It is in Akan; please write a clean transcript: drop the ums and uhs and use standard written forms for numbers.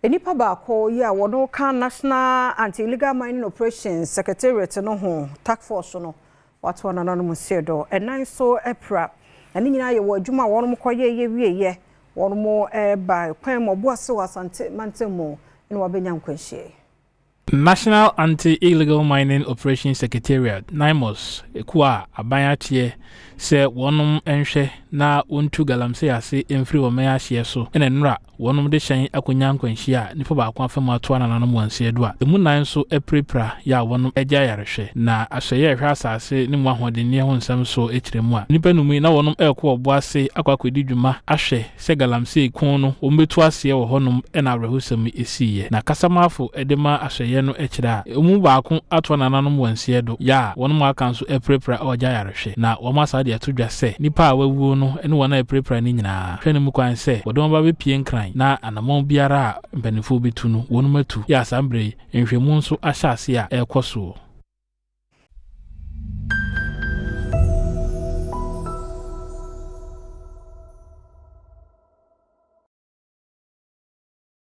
Enipa baako ya wono kan National Anti-Illegal Mining Operations Secretariat no ho Taskforce no wato na no musiedo enan so epra ani nyina ye wo adwuma wono mkoye ye wieye wono mo ba kwan mo boase wasante mantemo ene wabenya nkwanhie. National Anti-Illegal Mining Operations Secretariat Naimos Ekua Abayatie se wonum enhwe na wontu galamse ase emfiri wo me ahye so ene nra wonum de hyen akonya nkwanhie a nipa ba akwa fam ato ana nanom wanse do a emu nan so eprepra ya wonum egya yarehwe na ahye hwe asase ne mu ahodenni ho nsam so ekiremu a nipa numi na wonum ekwo obo ase akwakodi dwuma ahwe se galamse kun no ombetu ase wo honum ena arehusam esiye na kasamafo edema ahye no ekira emu baako ato ana nanom wanse do ya wonum aka so eprepra ogya yarehwe na womasa de atodwa se nipa a wawu no ene wona eprepra ni nyina hwe ne mu kwan se wodom ba bepie nkran na anamon biara a mpanifo betu no wonum atu ya asambre nhwemu nso ahyase a ekoso